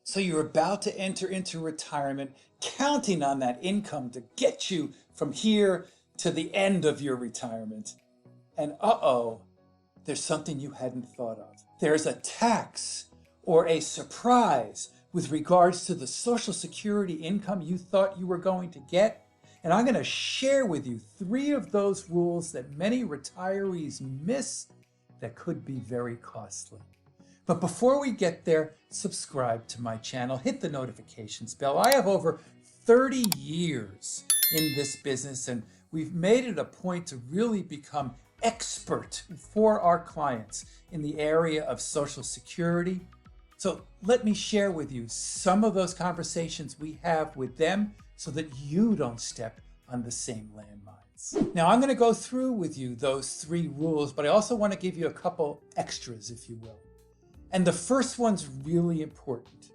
So you're about to enter into retirement, counting on that income to get you from here to the end of your retirement. And uh-oh, there's something you hadn't thought of. There's a tax or a surprise with regards to the Social Security income you thought you were going to get. And I'm going to share with you 3 of those rules that many retirees miss that could be very costly. But before we get there, subscribe to my channel, hit the notifications bell. I have over 30 years in this business, and we've made it a point to really become expert for our clients in the area of Social Security. So let me share with you some of those conversations we have with them so that you don't step on the same landmines. Now I'm going to go through with you those 3 rules, but I also want to give you a couple extras, if you will. And the first one's really important,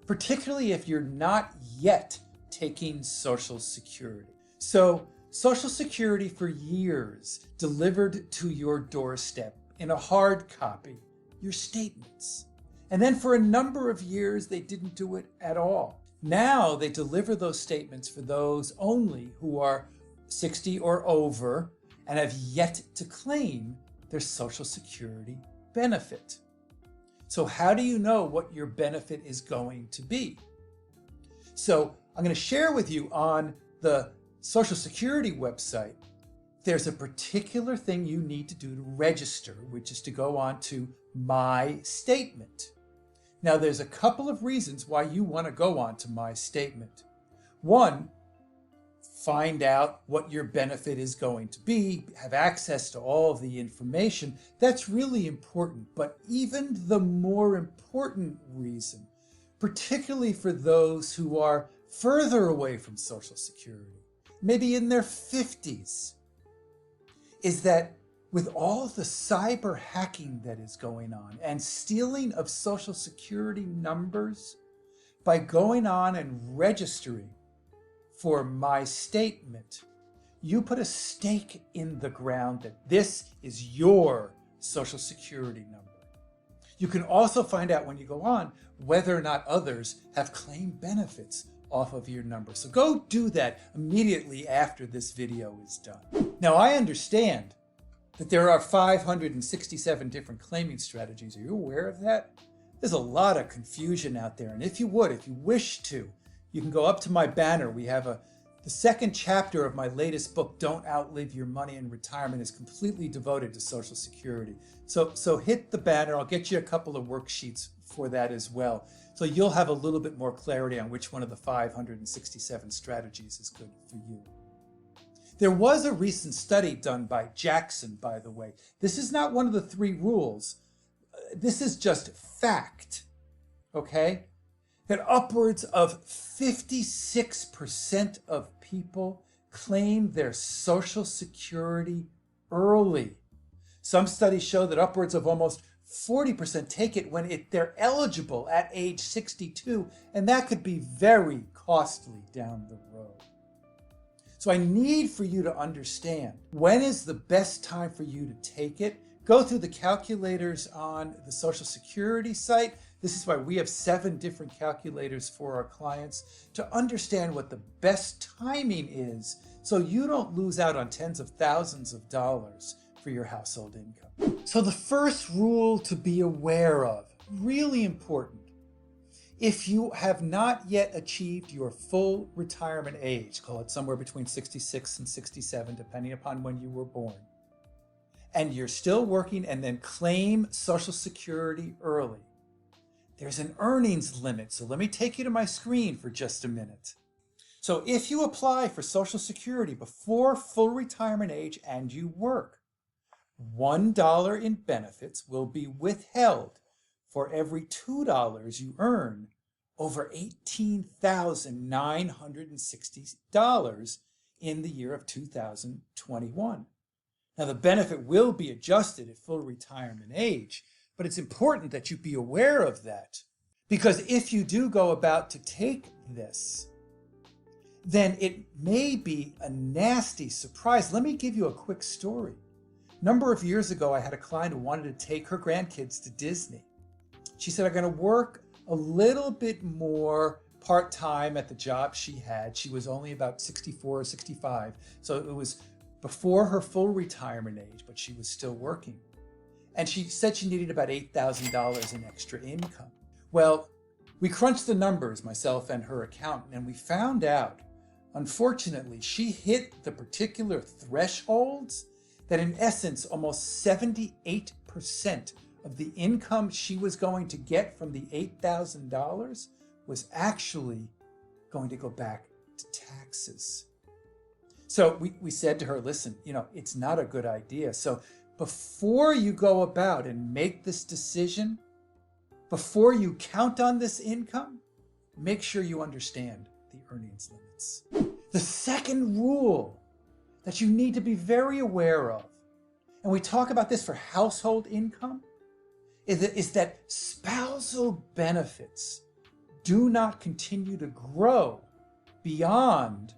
particularly if you're not yet taking Social Security. So Social Security for years delivered to your doorstep in a hard copy, your statements. And then for a number of years, they didn't do it at all. Now they deliver those statements for those only who are 60 or over and have yet to claim their Social Security benefit. So how do you know what your benefit is going to be? So I'm going to share with you on the Social Security website, there's a particular thing you need to do to register, which is to go on to My Statement. Now, there's a couple of reasons why you want to go on to My Statement. One, find out what your benefit is going to be, have access to all of the information. That's really important. But even the more important reason, particularly for those who are further away from Social Security, maybe in their 50s, is that with all the cyber hacking that is going on and stealing of Social Security numbers, by going on and registering for My Statement, you put a stake in the ground that this is your Social Security number. You can also find out when you go on whether or not others have claimed benefits off of your number. So go do that immediately after this video is done. Now, I understand that there are 567 different claiming strategies. Are you aware of that? There's a lot of confusion out there. And if you wish to, you can go up to my banner. We have the second chapter of my latest book, Don't Outlive Your Money in Retirement, is completely devoted to Social Security. So hit the banner. I'll get you a couple of worksheets for that as well. So you'll have a little bit more clarity on which one of the 567 strategies is good for you. There was a recent study done by Jackson, by the way. This is not one of the 3 rules. This is just fact, okay? That upwards of 56% of people claim their Social Security early. Some studies show that upwards of almost 40% take it when they're eligible at age 62, and that could be very costly down the road. So I need for you to understand, when is the best time for you to take it? Go through the calculators on the Social Security site. This is why we have 7 different calculators for our clients to understand what the best timing is so you don't lose out on tens of thousands of dollars for your household income. So the first rule to be aware of, really important, if you have not yet achieved your full retirement age, call it somewhere between 66 and 67, depending upon when you were born, and you're still working and then claim Social Security early, there's an earnings limit. So let me take you to my screen for just a minute. So if you apply for Social Security before full retirement age and you work, $1 in benefits will be withheld for every $2 you earn over $18,960 in the year of 2021. Now, the benefit will be adjusted at full retirement age, but it's important that you be aware of that, because if you do go about to take this, then it may be a nasty surprise. Let me give you a quick story. A number of years ago, I had a client who wanted to take her grandkids to Disney. She said, I'm going to work a little bit more part-time at the job she had. She was only about 64 or 65. So it was before her full retirement age, but she was still working. And she said she needed about $8,000 in extra income. Well, we crunched the numbers, myself and her accountant, and we found out, unfortunately, she hit the particular thresholds that in essence, almost 78% of the income she was going to get from the $8,000 was actually going to go back to taxes. So we said to her, listen, it's not a good idea. So before you go about and make this decision, before you count on this income, make sure you understand the earnings limits. The second rule that you need to be very aware of, and we talk about this for household income, is that spousal benefits do not continue to grow beyond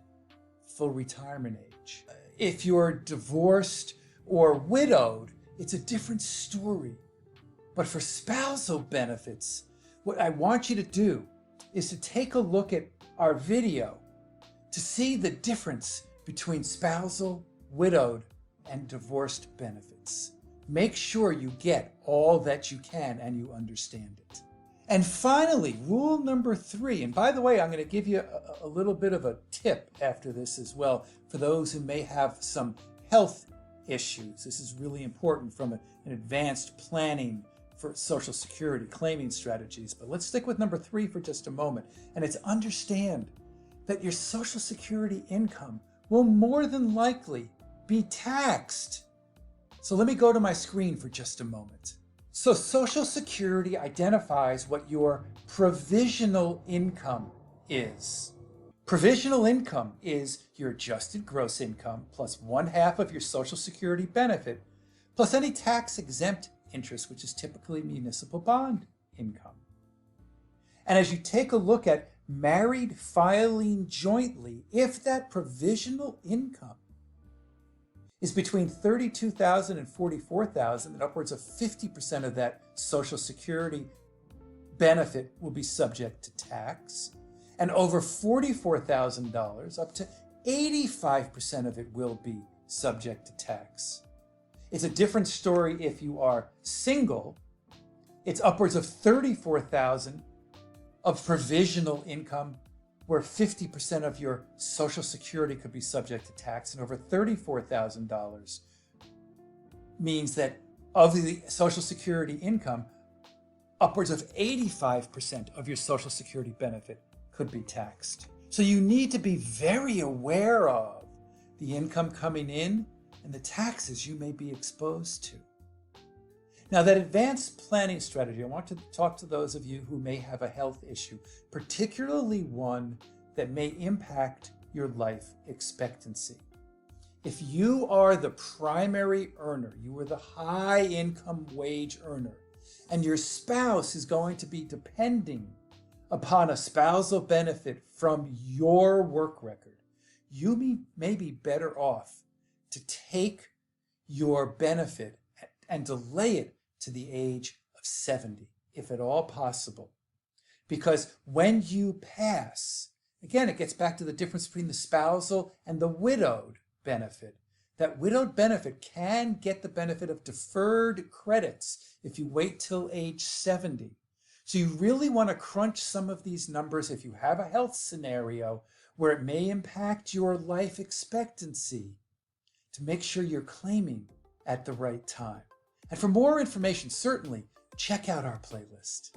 full retirement age. If you're divorced or widowed, it's a different story. But for spousal benefits, what I want you to do is to take a look at our video to see the difference between spousal, widowed, and divorced benefits. Make sure you get all that you can and you understand it. And finally, rule number 3, and by the way, I'm going to give you a little bit of a tip after this as well for those who may have some health issues. This is really important from an advanced planning for Social Security claiming strategies. But let's stick with number 3 for just a moment. And it's understand that your Social Security income will more than likely be taxed. So let me go to my screen for just a moment. So Social Security identifies what your provisional income is. Provisional income is your adjusted gross income plus 1/2 of your Social Security benefit, plus any tax-exempt interest, which is typically municipal bond income. And as you take a look at married filing jointly, if that provisional income is between $32,000 and $44,000, and upwards of 50% of that Social Security benefit will be subject to tax, and over $44,000, up to 85% of it will be subject to tax. It's a different story if you are single. It's upwards of $34,000 of provisional income, where 50% of your Social Security could be subject to tax, and over $34,000 means that of the Social Security income, upwards of 85% of your Social Security benefit could be taxed. So you need to be very aware of the income coming in and the taxes you may be exposed to. Now, that advanced planning strategy, I want to talk to those of you who may have a health issue, particularly one that may impact your life expectancy. If you are the primary earner, you are the high income wage earner, and your spouse is going to be depending upon a spousal benefit from your work record, you may be better off to take your benefit and delay it to the age of 70, if at all possible. Because when you pass, again, it gets back to the difference between the spousal and the widowed benefit. That widowed benefit can get the benefit of deferred credits if you wait till age 70. So you really want to crunch some of these numbers if you have a health scenario where it may impact your life expectancy, to make sure you're claiming at the right time. And for more information, certainly check out our playlist.